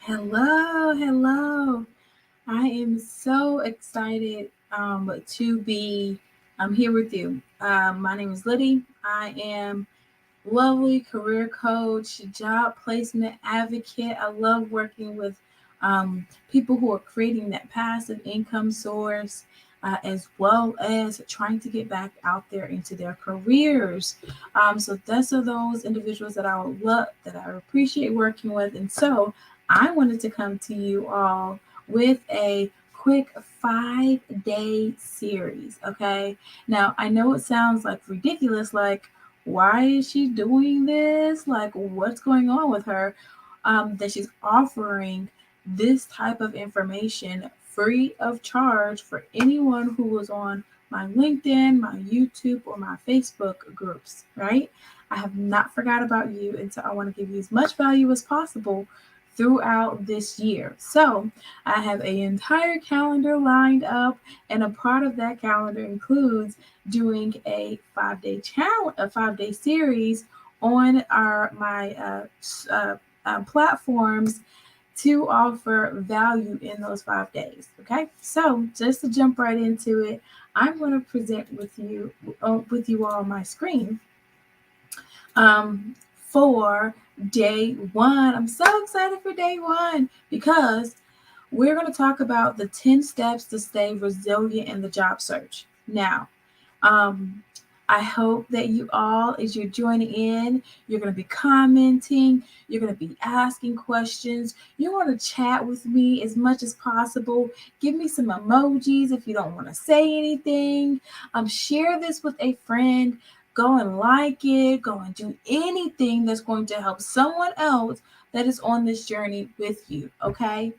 Hello. I am so excited to be here with you. My name is Liddy. I am lovely career coach, job placement advocate. I love working with people who are creating that passive income source. As well as trying to get back out there into their careers. So those are those individuals that I would love, that I appreciate working with. And so I wanted to come to you all with a quick 5-day series. Okay. Now, I know it sounds like ridiculous, like, why is she doing this? Like, what's going on with her? That she's offering this type of information free of charge for anyone who was on my LinkedIn, my YouTube, or my Facebook groups, right? I have not forgot about you, and so I want to give you as much value as possible throughout this year. So I have an entire calendar lined up, and a part of that calendar includes doing a 5-day challenge, a 5-day series on my platforms to offer value in those 5 days. Okay, so just to jump right into it, I'm going to present with you all on my screen um, for day one. I'm so excited for day one because we're going to talk about the 10 steps to stay resilient in the job search. Now, um, I hope that you all, as you're joining in, you're going to be commenting, you're going to be asking questions. You want to chat with me as much as possible. Give me some emojis if you don't want to say anything. Share this with a friend. Go and like it. Go and do anything that's going to help someone else that is on this journey with you. Okay.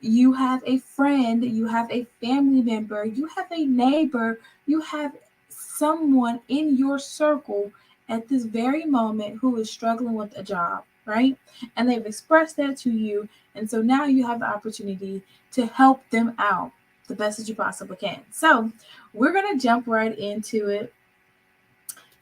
You have a friend, you have a family member, you have a neighbor, you have someone in your circle at this very moment who is struggling with a job, right? And they've expressed that to you. And so now you have the opportunity to help them out the best that you possibly can. So we're going to jump right into it.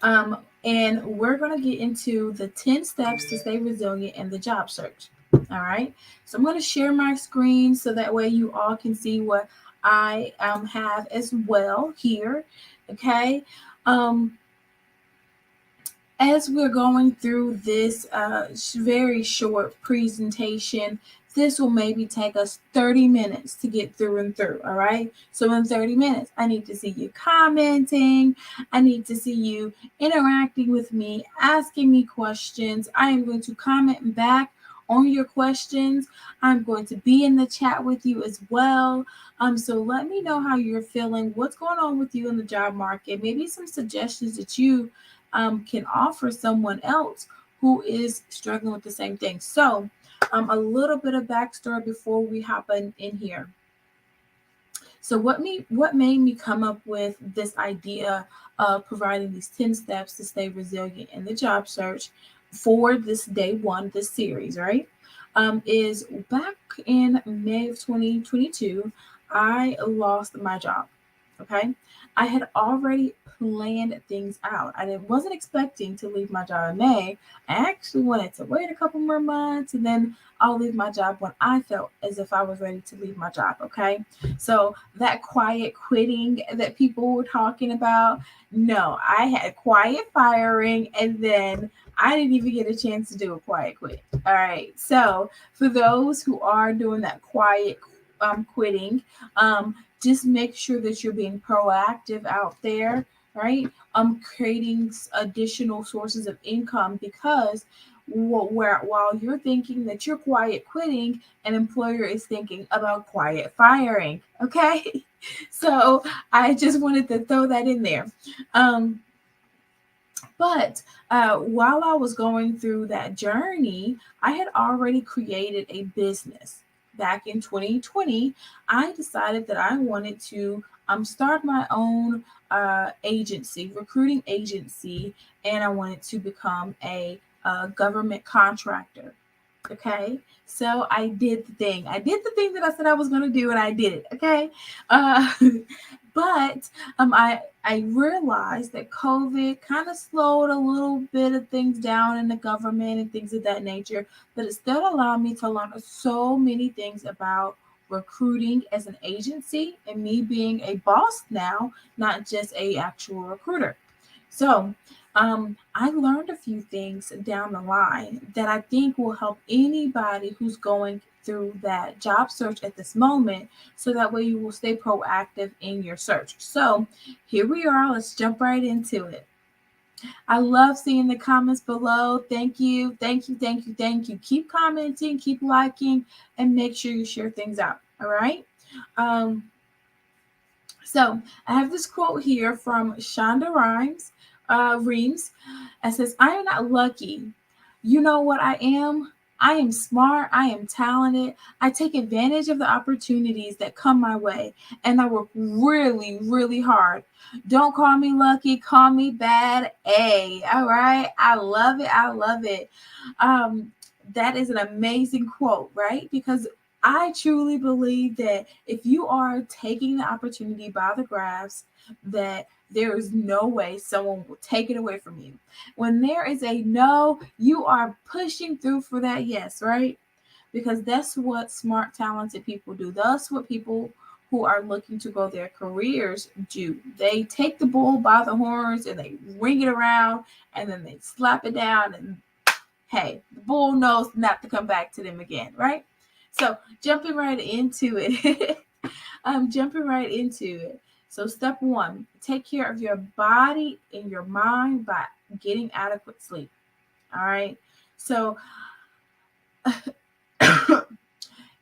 And we're going to get into the 10 steps to stay resilient in the job search. All right. So I'm going to share my screen so that way you all can see what I have as well here. Okay. Um, as we're going through this very short presentation, this will maybe take us 30 minutes to get through and through. All right. So in 30 minutes, I need to see you commenting. I need to see you interacting with me, asking me questions. I am going to comment back on your questions. I'm going to be in the chat with you as well. So let me know how you're feeling, what's going on with you in the job market, maybe some suggestions that you can offer someone else who is struggling with the same thing. So, a little bit of backstory before we hop in here. So, what made me come up with this idea of providing these 10 steps to stay resilient in the job search for this day one, this series, right? Is back in May of 2022, I lost my job. Okay. I had already planned things out. Wasn't expecting to leave my job in May. I actually wanted to wait a couple more months and then I'll leave my job when I felt as if I was ready to leave my job. Okay. So that quiet quitting that people were talking about, no, I had quiet firing and then I didn't even get a chance to do a quiet quit. All right. So for those who are doing that quiet quitting, just make sure that you're being proactive out there, right? Creating additional sources of income because while you're thinking that you're quiet quitting, an employer is thinking about quiet firing. Okay, so I just wanted to throw that in there. Um, but while I was going through that journey, I had already created a business. Back in 2020, I decided that I wanted to start my own agency, recruiting agency, and I wanted to become a government contractor. Okay, so I did the thing. I did the thing that I said I was going to do, and I did it. Okay, uh, But I realized that COVID kind of slowed a little bit of things down in the government and things of that nature, but it still allowed me to learn so many things about recruiting as an agency and me being a boss now, not just a actual recruiter. So I learned a few things down the line that I think will help anybody who's going through that job search at this moment, so that way you will stay proactive in your search. So here we are. Let's jump right into it. I love seeing the comments below. Thank you, thank you, thank you, thank you. Keep commenting, keep liking, and make sure you share things out. All right. Um, so I have this quote here from Shonda Reams. It says, "I am not lucky. You know what I am? I am smart. I am talented. I take advantage of the opportunities that come my way, and I work really, really hard. Don't call me lucky. Call me bad A. All right. I love it. I love it. Um, that is an amazing quote, right? Because I truly believe that if you are taking the opportunity by the grasp, that there is no way someone will take it away from you. When there is a no, you are pushing through for that yes, right? Because that's what smart, talented people do. That's what people who are looking to grow their careers do. They take the bull by the horns and they ring it around and then they slap it down, and hey, the bull knows not to come back to them again, right? So jumping right into it. I'm jumping right into it. So step one, take care of your body and your mind by getting adequate sleep. All right. So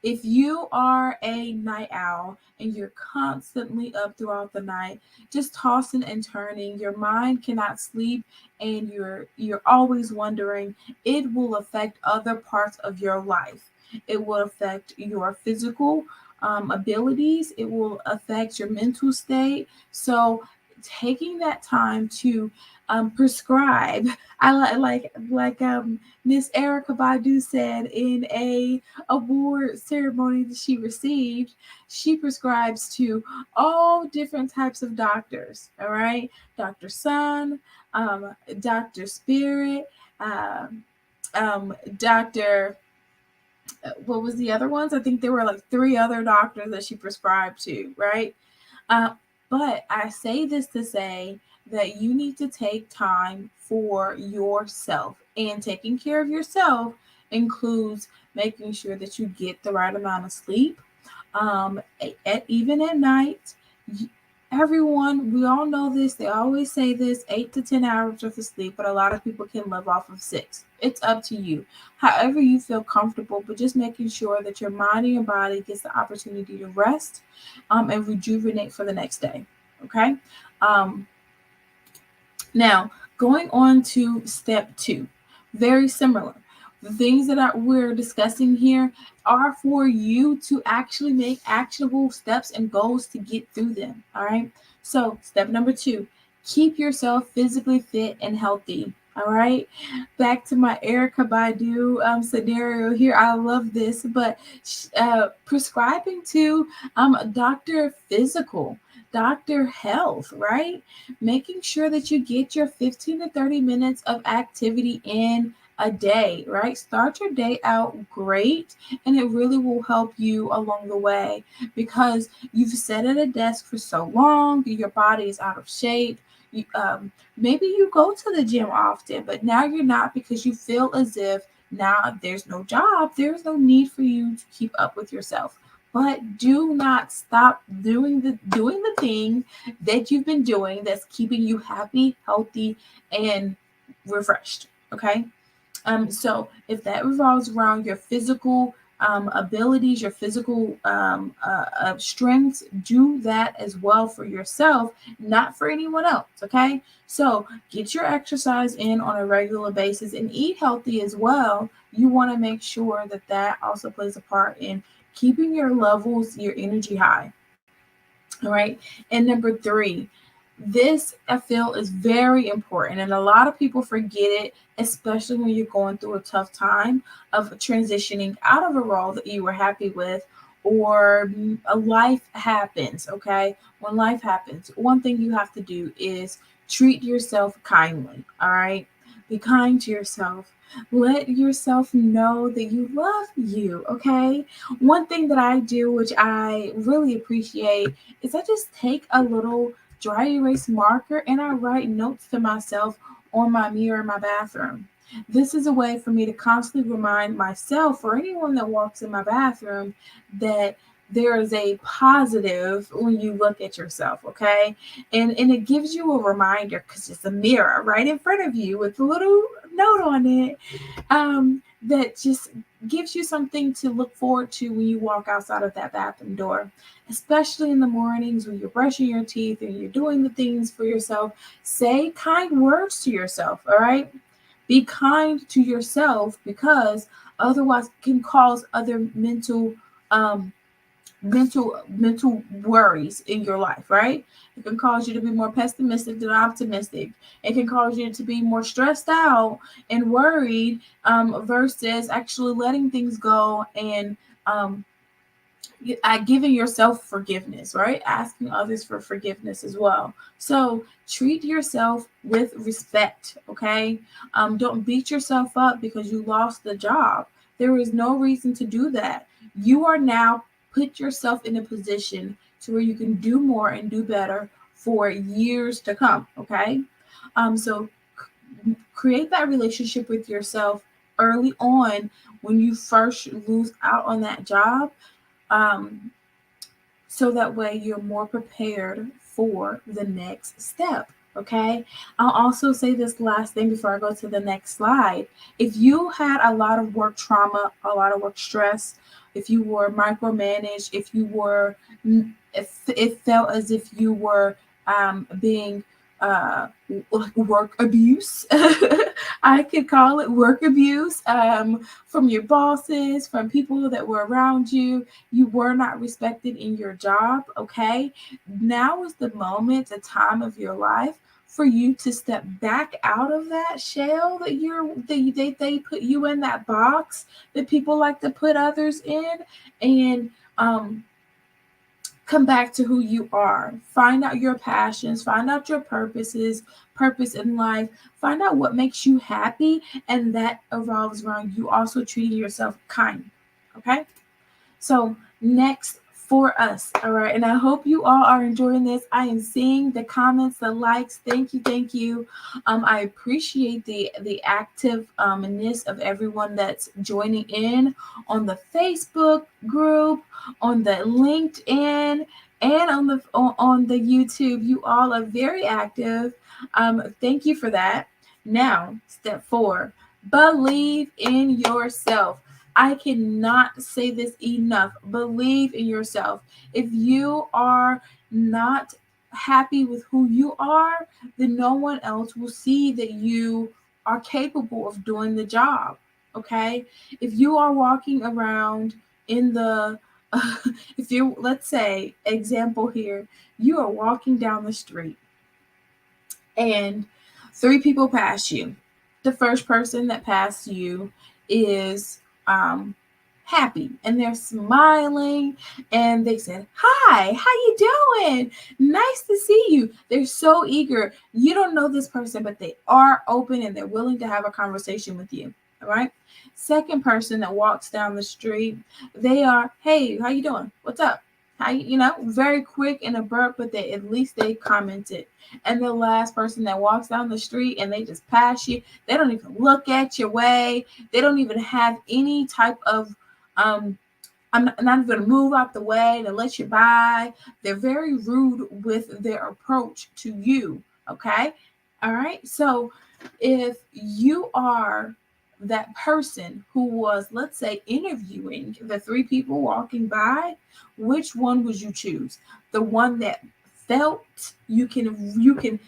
if you are a night owl and you're constantly up throughout the night, just tossing and turning, your mind cannot sleep, and you're always wondering, it will affect other parts of your life. It will affect your physical abilities. It will affect your mental state. So taking that time to prescribe, I like Miss Erica Badu said in a award ceremony that she received, she prescribes to all different types of doctors. All right, Dr. Sun, Dr. Spirit, Dr. What was the other ones? I think there were like three other doctors that she prescribed to, right? Uh, but I say this to say that you need to take time for yourself, and taking care of yourself includes making sure that you get the right amount of sleep. Even at night, everyone, we all know this. They always say this: 8 to 10 hours worth of sleep, but a lot of people can live off of 6. It's up to you, however you feel comfortable, but just making sure that your mind and your body gets the opportunity to rest and rejuvenate for the next day. Okay. Um, Now, going on to step two, very similar. The things that we're discussing here are for you to actually make actionable steps and goals to get through them. All right. So, step number two, keep yourself physically fit and healthy. All right. Back to my Erica Badu scenario here. I love this, but prescribing to Dr. Physical, Dr. Health, right? Making sure that you get your 15 to 30 minutes of activity in a day, right? Start your day out great, and it really will help you along the way, because you've sat at a desk for so long, your body is out of shape. Maybe you go to the gym often, but now you're not, because you feel as if now there's no job, there's no need for you to keep up with yourself. But do not stop doing the thing that you've been doing that's keeping you happy, healthy, and refreshed. Okay. So if that revolves around your physical abilities, your physical strengths, do that as well for yourself, not for anyone else. Okay. So get your exercise in on a regular basis and eat healthy as well. You want to make sure that that also plays a part in keeping your levels, your energy high. All right. And number three, this I feel is very important, and a lot of people forget it, especially when you're going through a tough time of transitioning out of a role that you were happy with, or a life happens, okay? When life happens, one thing you have to do is treat yourself kindly, all right? Be kind to yourself. Let yourself know that you love you, okay? One thing that I do, which I really appreciate, is I just take a little dry erase marker and I write notes to myself on my mirror in my bathroom. This is a way for me to constantly remind myself or anyone that walks in my bathroom that there is a positive when you look at yourself, okay? And it gives you a reminder because it's a mirror right in front of you with a little note on it, that just gives you something to look forward to when you walk outside of that bathroom door, especially in the mornings when you're brushing your teeth and you're doing the things for yourself. Say kind words to yourself, all right? Be kind to yourself because otherwise it can cause other um mental worries in your life, right? It can cause you to be more pessimistic than optimistic. It can cause you to be more stressed out and worried, versus actually letting things go and um, giving yourself forgiveness, right? Asking others for forgiveness as well. So treat yourself with respect, okay? Don't beat yourself up because you lost the job. There is no reason to do that. You are now put yourself in a position to where you can do more and do better for years to come, okay? So create that relationship with yourself early on when you first lose out on that job. Um, so that way you're more prepared for the next step. Okay. I'll also say this last thing before I go to the next slide. If you had a lot of work trauma, a lot of work stress, if you were micromanaged, if you were, if it felt as if you were being work abuse, I could call it work abuse, from your bosses, from people that were around you, you were not respected in your job, okay? Now is the moment, the time of your life for you to step back out of that shell that they put you in, that box that people like to put others in, and come back to who you are. Find out your passions, find out your purpose in life, find out what makes you happy, and that revolves around you also treating yourself kind. Okay? So next for us, all right, and I hope you all are enjoying this. I am seeing the comments, the likes. Thank you, thank you. I appreciate the activeness of everyone that's joining in on the Facebook group, on the LinkedIn, and on the YouTube. You all are very active. Thank you for that. Now, step 4: believe in yourself. I cannot say this enough. Believe in yourself. If you are not happy with who you are, then no one else will see that you are capable of doing the job. Okay? If you are walking around in the if you, let's say, example here, you are walking down the street and 3 people pass you. The first person that passed you is happy and they're smiling and they said, "Hi, how you doing? Nice to see you." They're so eager. You don't know this person, but they are open and they're willing to have a conversation with you. All right. Second person that walks down the street, they are, "Hey, how you doing? What's up? How you know?" Very quick and abrupt, but they at least they commented. And the last person that walks down the street and they just pass you, they don't even look at your way. They don't even have any type of um I'm not even going to move out the way to let you by. They're very rude with their approach to you. Okay. All right. So if you are that person who was, let's say, interviewing the 3 people walking by, which one would you choose? The one that felt you can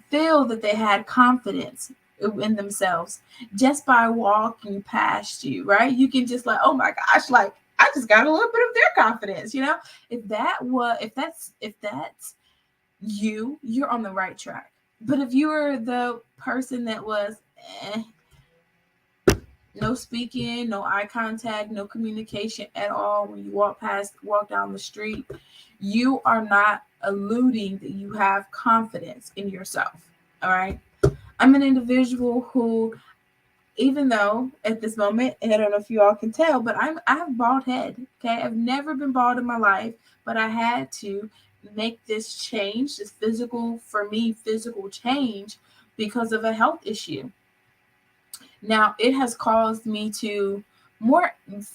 feel that they had confidence in themselves just by walking past you, right? You can just like, oh my gosh, like I just got a little bit of their confidence, you know? If that's you, you're on the right track. But if you were the person that was, no speaking, no eye contact, no communication at all when you walk down the street, you are not alluding that you have confidence in yourself. All right. I'm an individual who, even though at this moment, and I don't know if you all can tell, but I have bald head. Okay. I've never been bald in my life, but I had to make this change, this physical, for me, physical change because of a health issue. Now, it has caused me to more,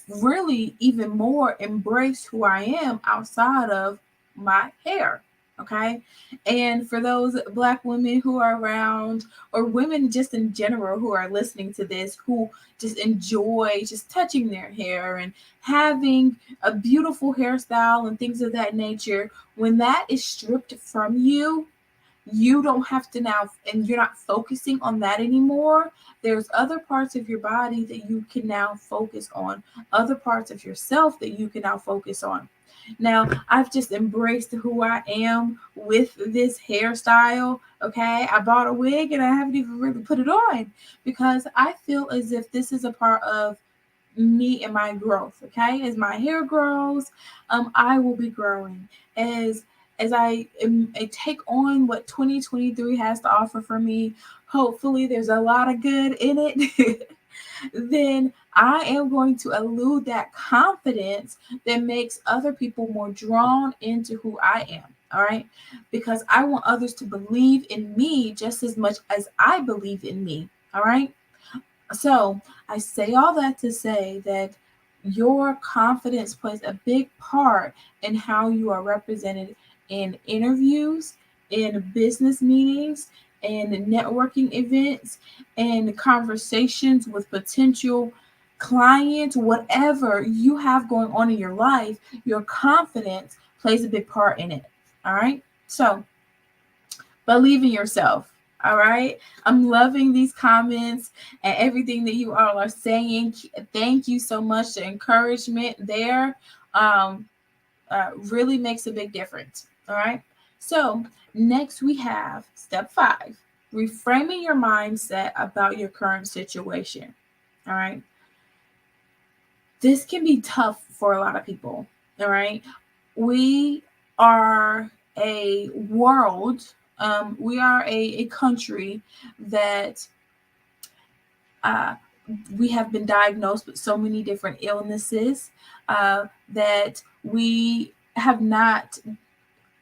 really, even more embrace who I am outside of my hair. Okay. And for those Black women who are around, or women just in general who are listening to this, who just enjoy just touching their hair and having a beautiful hairstyle and things of that nature, when that is stripped from you, you don't have to now, and you're not focusing on that anymore. There's other parts of your body that you can now focus on, other parts of yourself that you can now focus on. Now, I've just embraced who I am with this hairstyle. Okay, I bought a wig and I haven't even really put it on because I feel as if this is a part of me and my growth. Okay, as my hair grows, I will be growing as I take on what 2023 has to offer for me. Hopefully there's a lot of good in it. Then I am going to elude that confidence that makes other people more drawn into who I am. All right, because I want others to believe in me just as much as I believe in me. All right. So I say all that to say that your confidence plays a big part in how you are represented in interviews, in business meetings, in networking events, and conversations with potential clients, whatever you have going on in your life, your confidence plays a big part in it. All right. So believe in yourself. All right. I'm loving these comments and everything that you all are saying. Thank you so much. The encouragement there um, really makes a big difference. All right. So, next we have step 5, reframing your mindset about your current situation. All right. This can be tough for a lot of people. All right. We are a world, we are a country that uh, we have been diagnosed with so many different illnesses that we have not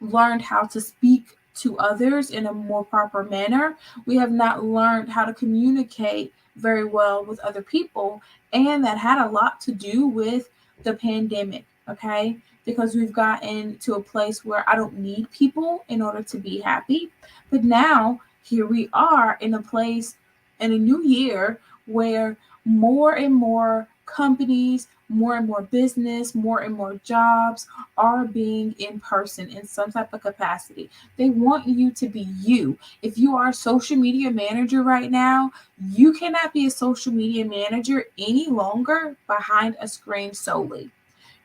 learned how to speak to others in a more proper manner. We have not learned how to communicate very well with other people. And that had a lot to do with the pandemic, okay? Because we've gotten to a place where I don't need people in order to be happy. But now, here we are in a place in a new year where more and more companies, more and more business, more and more jobs are being in person in some type of capacity. They want you to be you. If you are a social media manager right now, you cannot be a social media manager any longer behind a screen solely.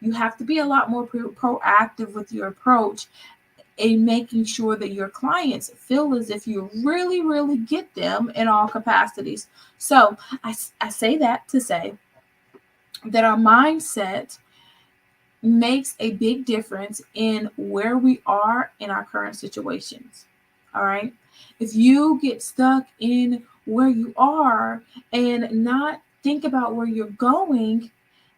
You have to be a lot more proactive with your approach in making sure that your clients feel as if you really, really get them in all capacities. So I say that to say that our mindset makes a big difference in where we are in our current situations. All right. If you get stuck in where you are and not think about where you're going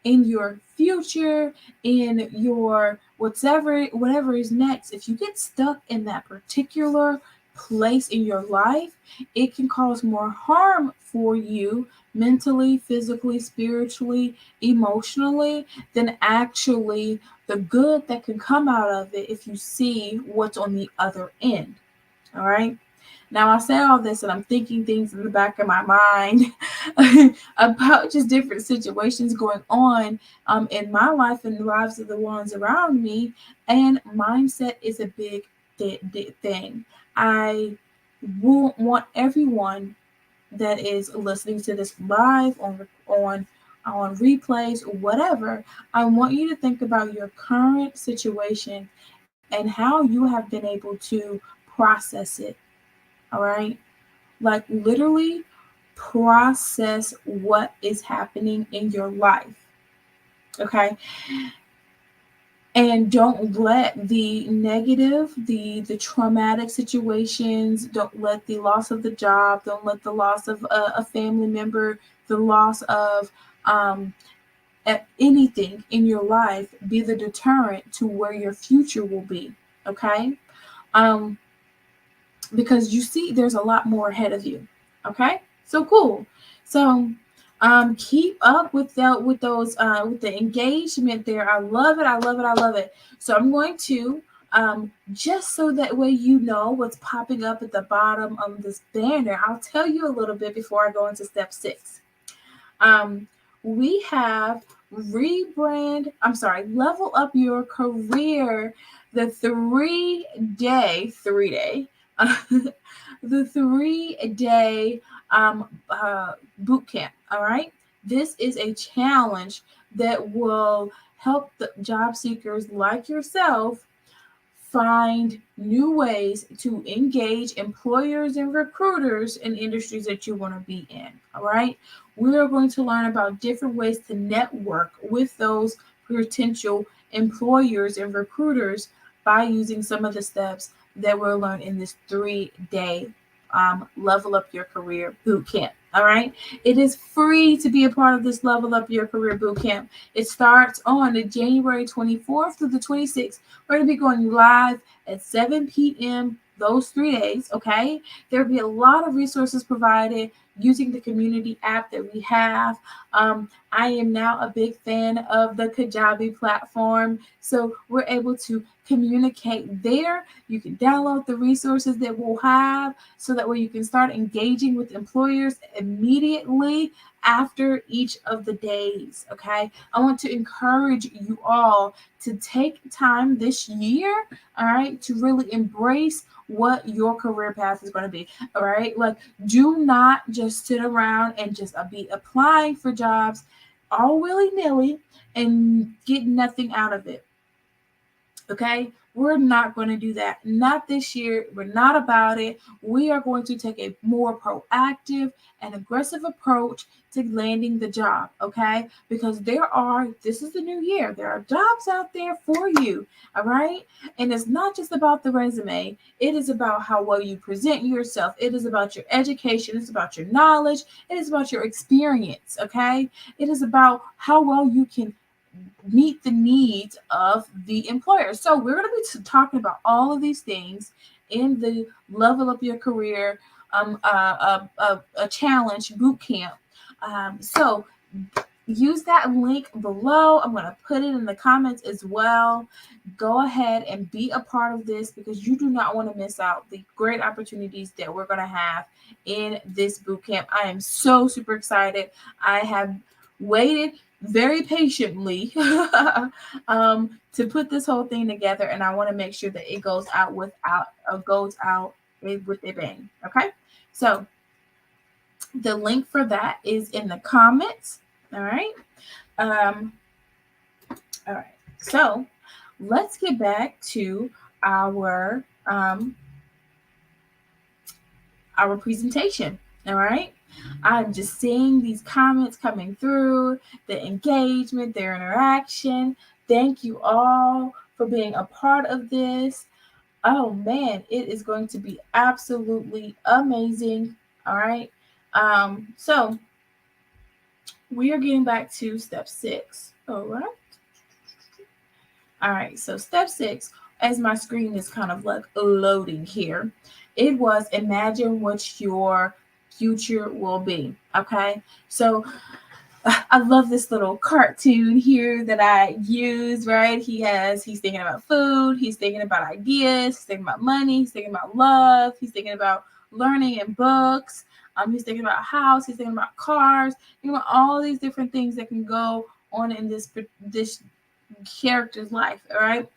in your future, in your whatever is next, if you get stuck in that particular place in your life, it can cause more harm for you mentally, physically, spiritually, emotionally, than actually the good that can come out of it if you see what's on the other end. All right. Now, I say all this and I'm thinking things in the back of my mind about just different situations going on in my life and the lives of the ones around me. And mindset is a big thing. I want everyone that is listening to this live on replays or whatever, I want you to think about your current situation and how you have been able to process it. All right. Like literally process what is happening in your life. Okay. And don't let the negative, the traumatic situations, don't let the loss of the job, don't let the loss of a family member, the loss of um, anything in your life be the deterrent to where your future will be. Okay. um, because you see there's a lot more ahead of you. Okay, so cool. So keep up with with the engagement there. I love it. I love it. I love it. So I'm going to just so that way you know what's popping up at the bottom of this banner, I'll tell you a little bit before I go into step 6. um, we have level up your career, the 3 day, the 3 day boot camp. All right. This is a challenge that will help the job seekers like yourself find new ways to engage employers and recruiters in industries that you want to be in. All right. We are going to learn about different ways to network with those potential employers and recruiters by using some of the steps that we'll learn in this 3 day level up your career boot camp. All right. It is free to be a part of this level up your career boot camp. It starts on the January 24th through the 26th. We're going to be going live at 7 p.m. those 3 days. Okay. There'll be a lot of resources provided using the community app that we have. I am now a big fan of the Kajabi platform. So we're able to communicate there. You can download the resources that we'll have so that way you can start engaging with employers immediately after each of the days. Okay. I want to encourage you all to take time this year, all right, to really embrace what your career path is going to be. All right. Like, do not just sit around and just be applying for jobs all willy-nilly and get nothing out of it. Okay, we're not going to do that. Not this year. We're not about it. We are going to take a more proactive and aggressive approach to landing the job. Okay, because this is the new year. There are jobs out there for you. All right, and it's not just about the resume. It is about how well you present yourself. It is about your education. It's about your knowledge. It is about your experience. Okay, it is about how well you can meet the needs of the employer. So we're going to be talking about all of these things in the level up your career a challenge boot camp. So use that link below. I'm going to put it in the comments as well. Go ahead and be a part of this because you do not want to miss out the great opportunities that we're going to have in this boot camp. I am so super excited. I have waited very patiently to put this whole thing together, and I want to make sure that it goes out with a bang. Okay, so the link for that is in the comments. All right. All right. So let's get back to our presentation. All right. I'm just seeing these comments coming through, the engagement, their interaction. Thank you all for being a part of this. Oh man, it is going to be absolutely amazing. All right. So we are getting back to step 6. All right. All right. So step 6, as my screen is kind of like loading here, it was imagine what your future will be. Okay. So I love this little cartoon here that I use, right? He's thinking about food, he's thinking about ideas, he's thinking about money, he's thinking about love, he's thinking about learning and books, he's thinking about a house, he's thinking about cars, thinking about all these different things that can go on in this character's life. All right.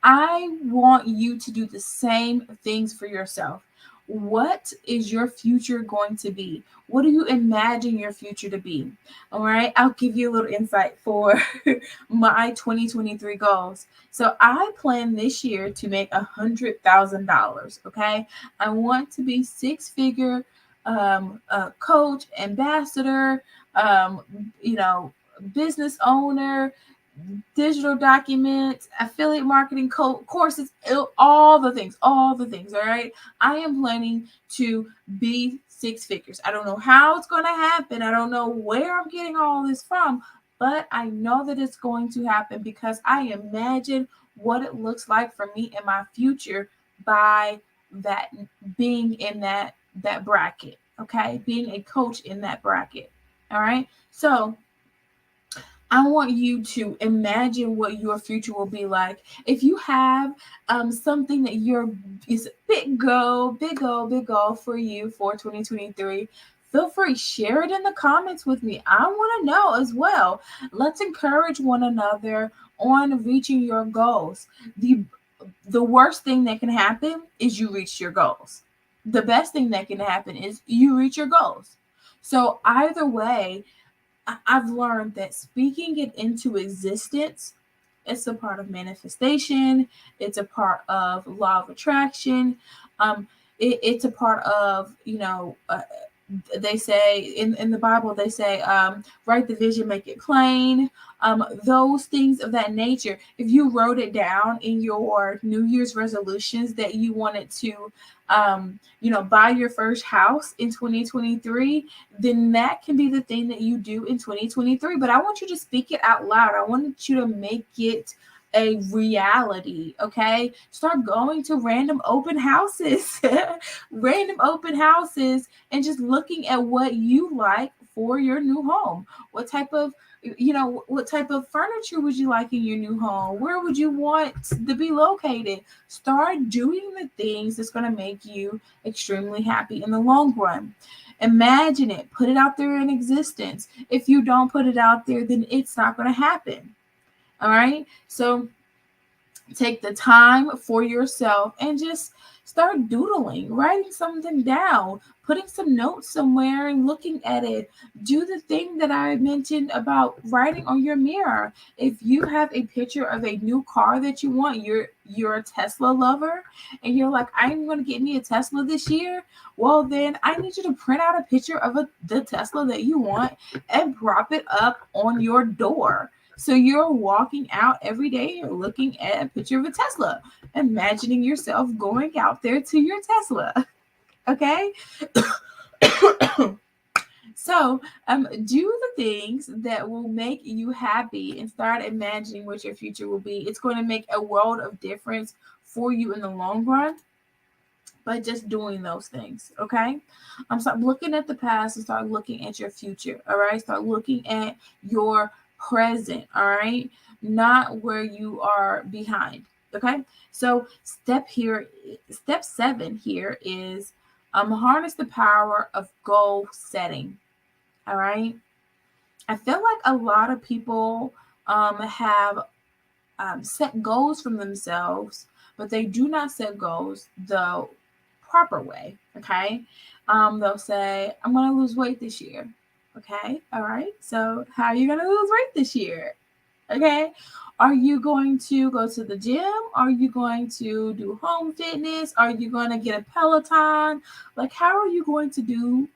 I want you to do the same things for yourself. What is your future going to be? What do you imagine your future to be? All right. I'll give you a little insight for my 2023 goals. So I plan this year to make $100,000. Okay. I want to be 6-figure coach, ambassador, um, you know, business owner, digital documents, affiliate marketing courses, all the things. All right. I am planning to be six figures. I don't know how it's going to happen. I don't know where I'm getting all this from, but I know that it's going to happen because I imagine what it looks like for me in my future by that being in that bracket. Okay. Being a coach in that bracket. All right. So I want you to imagine what your future will be like. If you have something that is a big goal for you for 2023, feel free, share it in the comments with me. I want to know as well. Let's encourage one another on reaching your goals. The worst thing that can happen is you reach your goals. The best thing that can happen is you reach your goals. So either way, I've learned that speaking it into existence, it's a part of manifestation. It's a part of law of attraction. It's a part of, they say in the Bible, they say, write the vision, make it plain. Those things of that nature. If you wrote it down in your New Year's resolutions that you wanted to, buy your first house in 2023, then that can be the thing that you do in 2023. But I want you to speak it out loud. I want you to make it a reality. Okay, start going to random open houses and just looking at what you like for your new home. What type of furniture would you like in your new home? Where would you want to be located? Start doing the things that's going to make you extremely happy in the long run. Imagine it, put it out there in existence. If you don't put it out there, then it's not going to happen. All right. So take the time for yourself and just start doodling, writing something down, putting some notes somewhere and looking at it. Do the thing that I mentioned about writing on your mirror. If you have a picture of a new car that you want, you're a Tesla lover and you're like, I'm going to get me a Tesla this year. Well, then I need you to print out a picture of the Tesla that you want and prop it up on your door. So you're walking out every day, you're looking at a picture of a Tesla, imagining yourself going out there to your Tesla. Okay? So do the things that will make you happy and start imagining what your future will be. It's going to make a world of difference for you in the long run by just doing those things. Okay? Start looking at the past and start looking at your future. All right? Start looking at your present. All right? Not where you are behind. Okay? So step 7 here is harness the power of goal setting. All right? I feel like a lot of people have set goals for themselves, but they do not set goals the proper way. Okay. They'll say, I'm going to lose weight this year. Okay. All right. So how are you going to lose weight this year? Okay. Are you going to go to the gym? Are you going to do home fitness? Are you going to get a Peloton? Like, how are you going to do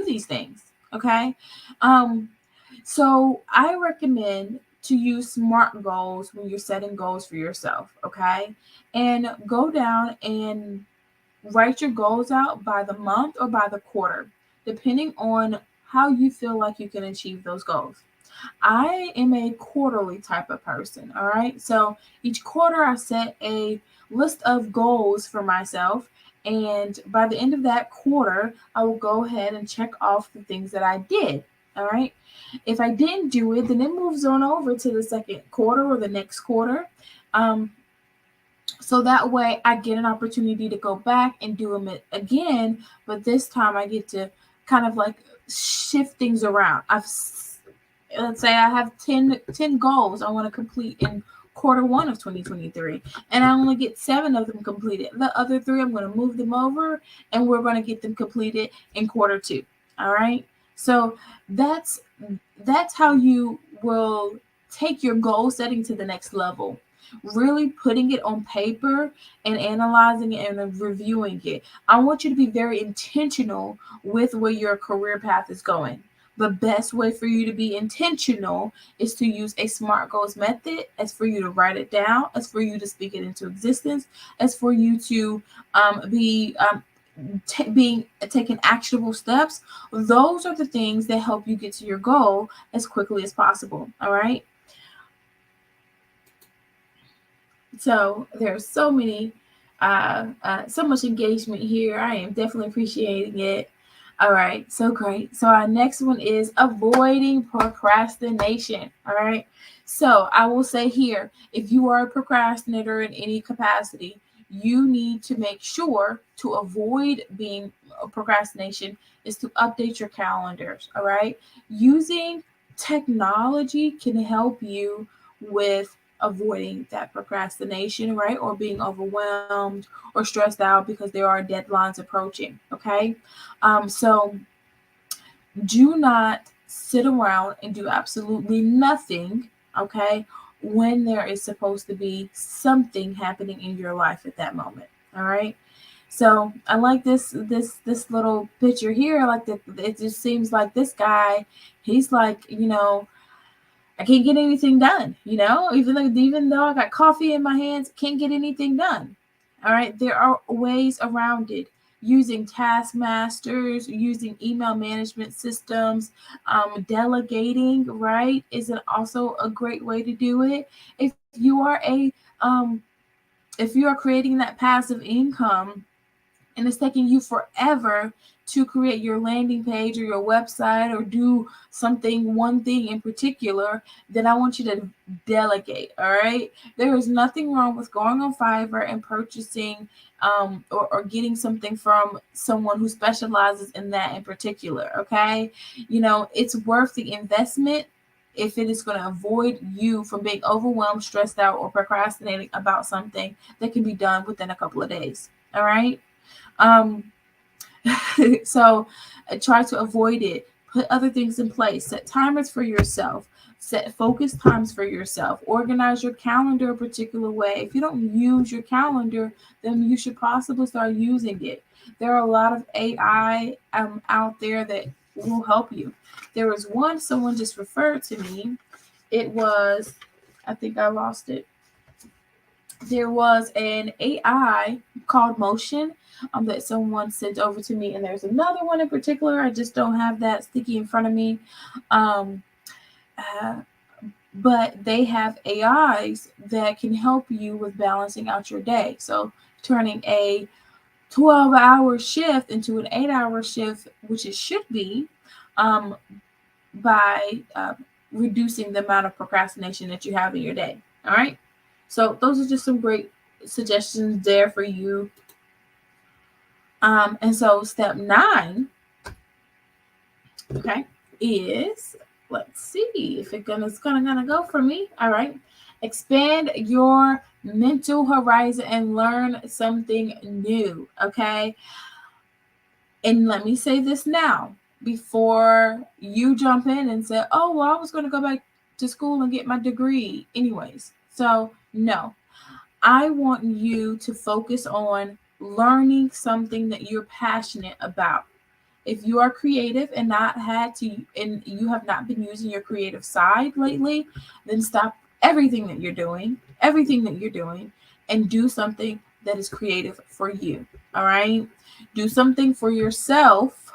these things? Okay. So I recommend to use SMART goals when you're setting goals for yourself. Okay. And go down and write your goals out by the month or by the quarter, depending on how you feel like you can achieve those goals. I am a quarterly type of person. All right. So each quarter, I set a list of goals for myself. And by the end of that quarter, I will go ahead and check off the things that I did. All right. If I didn't do it, then it moves on over to the second quarter or the next quarter. So that way I get an opportunity to go back and do them again, but this time I get to kind of like shift things around. Let's say I have 10 goals I want to complete in quarter 1 of 2023, and I only get 7 of them completed. The other 3, I'm going to move them over, and we're going to get them completed in quarter 2. All right. So that's how you will take your goal setting to the next level. really putting it on paper and analyzing it and reviewing it. I want you to be very intentional with where your career path is going. The best way for you to be intentional is to use a SMART goals method, as for you to write it down, as for you to speak it into existence, as for you to be taking actionable steps. Those are the things that help you get to your goal as quickly as possible. All right. So there's so much engagement here. I am definitely appreciating it. All right, so great. So our next one is avoiding procrastination. All right. So I will say here, if you are a procrastinator in any capacity, you need to make sure to avoid being a procrastination is to update your calendars. All right. Using technology can help you with avoiding that procrastination, right? Or being overwhelmed or stressed out because there are deadlines approaching. Okay. So do not sit around and do absolutely nothing. Okay. When there is supposed to be something happening in your life at that moment. All right. So I like this little picture here. I like that it just seems like this guy, he's like, I can't get anything done, even though I got coffee in my hands, can't get anything done. All right, there are ways around it. Using task masters, using email management systems, delegating, right, is also a great way to do it. Um, if you are creating that passive income, and it's taking you forever to create your landing page or your website or do one thing in particular, then I want you to delegate. All right. There is nothing wrong with going on Fiverr and purchasing or getting something from someone who specializes in that in particular. Okay. It's worth the investment if it is going to avoid you from being overwhelmed, stressed out, or procrastinating about something that can be done within a couple of days. All right. Um, so try to avoid it. Put other things in place. Set timers for yourself. Set focus times for yourself. Organize your calendar a particular way. If you don't use your calendar, then you should possibly start using it. There are a lot of AI out there that will help you. There was one someone just referred to me. It was, I think I lost it. There was an AI called Motion that someone sent over to me, and there's another one in particular. I just don't have that sticky in front of me. Um, uh, but they have AIs that can help you with balancing out your day. So turning a 12-hour shift into an 8-hour shift, which it should be, um, by reducing the amount of procrastination that you have in your day. All right. So those are just some great suggestions there for you. And so step 9, okay, is, let's see if it's gonna go for me. All right. Expand your mental horizon and learn something new. Okay. And let me say this now before you jump in and say, oh, well, I was going to go back to school and get my degree anyways. So, no, I want you to focus on learning something that you're passionate about. If you are creative and you have not been using your creative side lately, then stop everything that you're doing, and do something that is creative for you. All right. Do something for yourself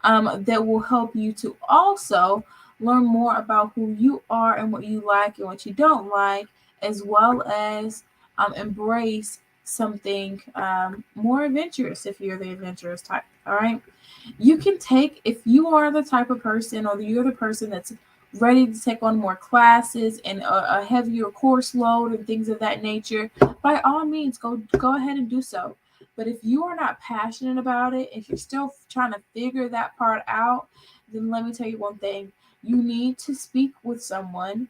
that will help you to also learn more about who you are and what you like and what you don't like, as well as embrace something more adventurous if you're the adventurous type. All right. If you are the type of person, or you're the person that's ready to take on more classes and a heavier course load and things of that nature, by all means, go ahead and do so. But if you are not passionate about it, if you're still trying to figure that part out, then let me tell you one thing. You need to speak with someone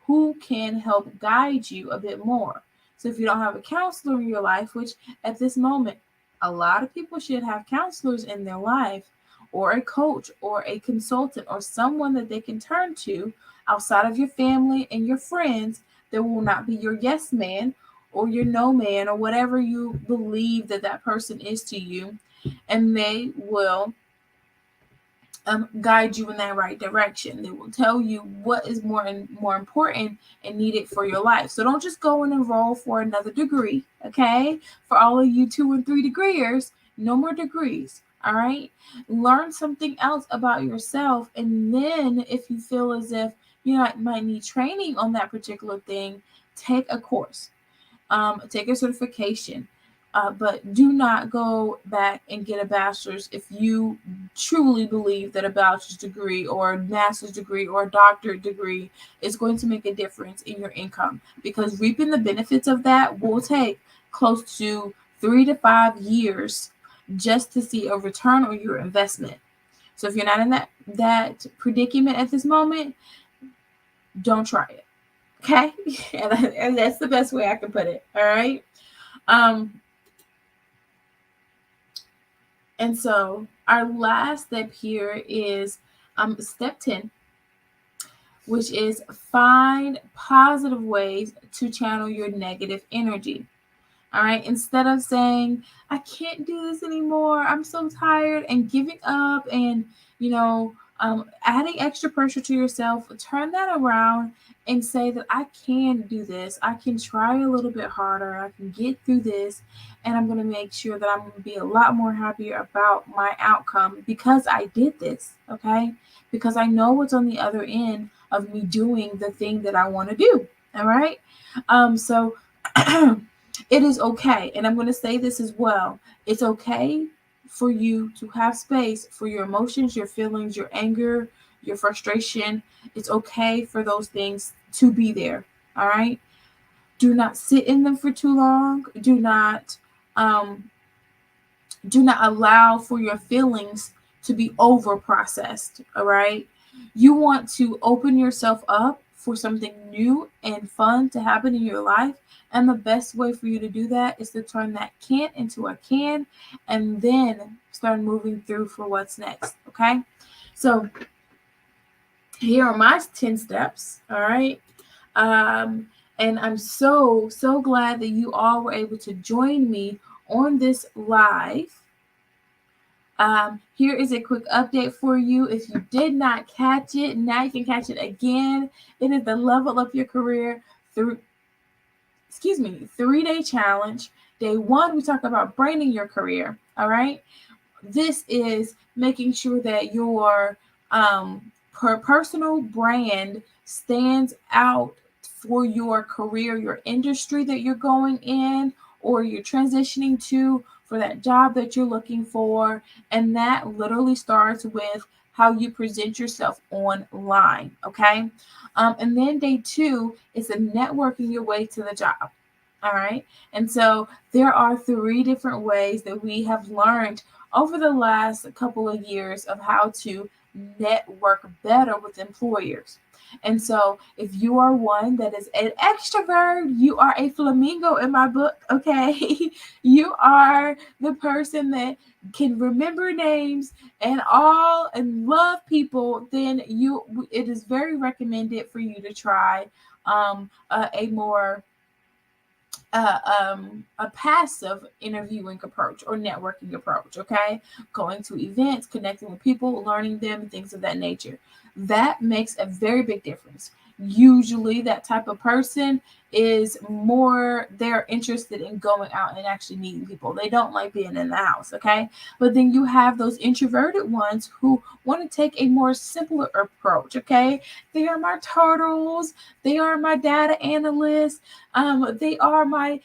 who can help guide you a bit more. So if you don't have a counselor in your life, which at this moment, a lot of people should have counselors in their life, or a coach or a consultant or someone that they can turn to outside of your family and your friends There will not be your yes man or your no man or whatever you believe that that person is to you, and they will guide you in that right direction. They will tell you what is more important and needed for your life. So don't just go and enroll for another degree, okay? For all of you 2 and 3 degreeers, no more degrees. All right, learn something else about yourself, and then if you feel as if you might need training on that particular thing, take a course, take a certification, but do not go back and get a bachelor's if you truly believe that a bachelor's degree or a master's degree or a doctorate degree is going to make a difference in your income, because reaping the benefits of that will take close to 3 to 5 years just to see a return on your investment. So if you're not in that predicament at this moment, don't try it. Okay? And that's the best way I can put it. All right. And so our last step here is step 10, which is find positive ways to channel your negative energy. All right. Instead of saying, I can't do this anymore, I'm so tired, and giving up and, adding extra pressure to yourself, turn that around and say that I can do this. I can try a little bit harder. I can get through this. And I'm going to make sure that I'm going to be a lot more happier about my outcome because I did this. Okay. Because I know what's on the other end of me doing the thing that I want to do. All right. So it is okay. And I'm going to say this as well. It's okay for you to have space for your emotions, your feelings, your anger, your frustration. It's okay for those things to be there. All right. Do not sit in them for too long. Do not allow for your feelings to be over processed. All right. You want to open yourself up for something new and fun to happen in your life. And the best way for you to do that is to turn that can't into a can and then start moving through for what's next. Okay. So here are my 10 steps. All right. And I'm so glad that you all were able to join me on this live. Here is a quick update for you. If you did not catch it, now you can catch it again. It is the Level Up Your Career 3-day challenge. Day 1, we talk about branding your career. All right. This is making sure that your personal brand stands out for your career, your industry that you're going in or you're transitioning to, for that job that you're looking for. And that literally starts with how you present yourself online. Okay. And then day 2 is the networking your way to the job. All right. And so there are 3 different ways that we have learned over the last couple of years of how to network better with employers. And so if you are one that is an extrovert, you are a flamingo in my book, okay? You are the person that can remember names and love people, then it is very recommended for you to try a more a passive interviewing approach or networking approach, okay? Going to events, connecting with people, learning them, things of that nature. That makes a very big difference. Usually that type of person is they're interested in going out and actually meeting people. They don't like being in the house, okay? But then you have those introverted ones who want to take a more simpler approach, okay? They are my turtles. They are my data analysts. They are my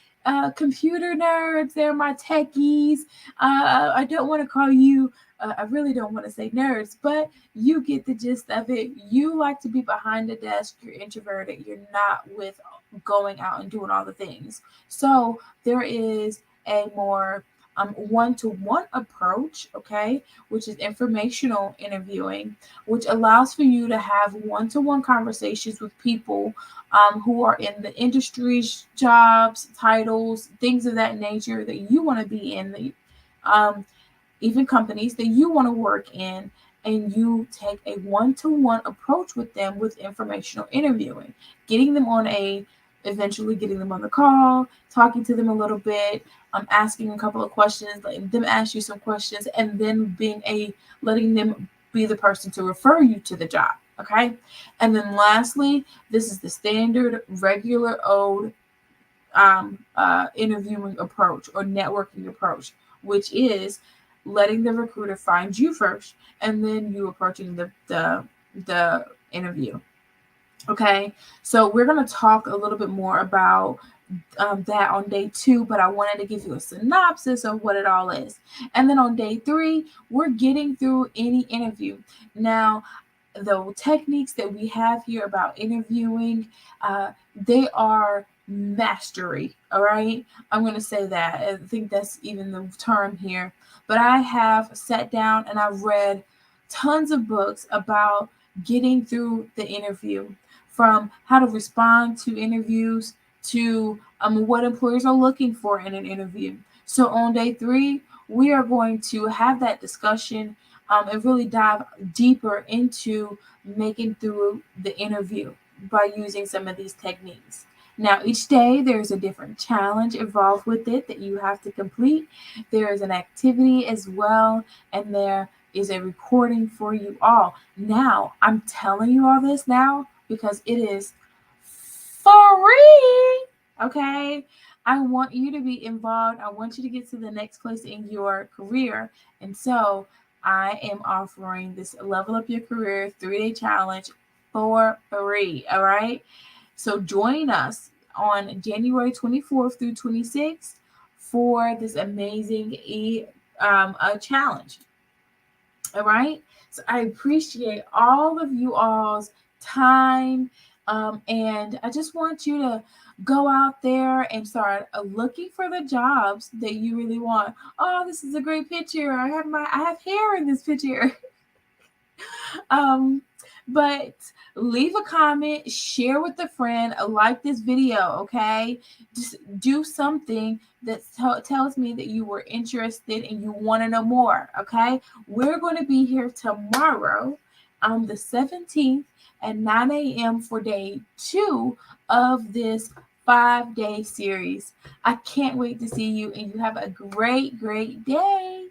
computer nerds. They're my techies. I don't want to call you, I really don't want to say nerds, but you get the gist of it. You like to be behind the desk. You're introverted. You're not with going out and doing all the things. So there is a more one-to-one approach, okay, which is informational interviewing, which allows for you to have one-to-one conversations with people who are in the industries, jobs, titles, things of that nature that you want to be in, even companies that you want to work in, and you take a one-to-one approach with them with informational interviewing, getting them on a eventually getting them on the call, talking to them a little bit, asking a couple of questions, letting them ask you some questions, and then letting them be the person to refer you to the job. Okay. And then lastly, this is the standard, regular old interviewing approach or networking approach, which is letting the recruiter find you first, and then you approaching the interview. Okay, so we're going to talk a little bit more about that on day 2, but I wanted to give you a synopsis of what it all is. And then on day 3, we're getting through any interview. Now, the techniques that we have here about interviewing, they are mastery. All right, I'm going to say that. I think that's even the term here. But I have sat down and I've read tons of books about getting through the interview, from how to respond to interviews to what employers are looking for in an interview. So on day 3, we are going to have that discussion and really dive deeper into making through the interview by using some of these techniques. Now, each day there's a different challenge involved with it that you have to complete. There is an activity as well, and there is a recording for you all. Now, I'm telling you all this now because it is free. Okay. I want you to be involved. I want you to get to the next place in your career. And so I am offering this Level Up Your Career 3-day challenge for free. All right. So join us on January 24th through 26th for this amazing challenge. All right. So I appreciate all of you all's time. And I just want you to go out there and start looking for the jobs that you really want. Oh, this is a great picture. I have hair in this picture. But leave a comment, share with a friend, like this video, okay? Just do something that tells me that you were interested and you want to know more, okay? We're going to be here tomorrow on the 17th at 9 a.m. for day 2 of this 5-day series. I can't wait to see you, and you have a great, great day.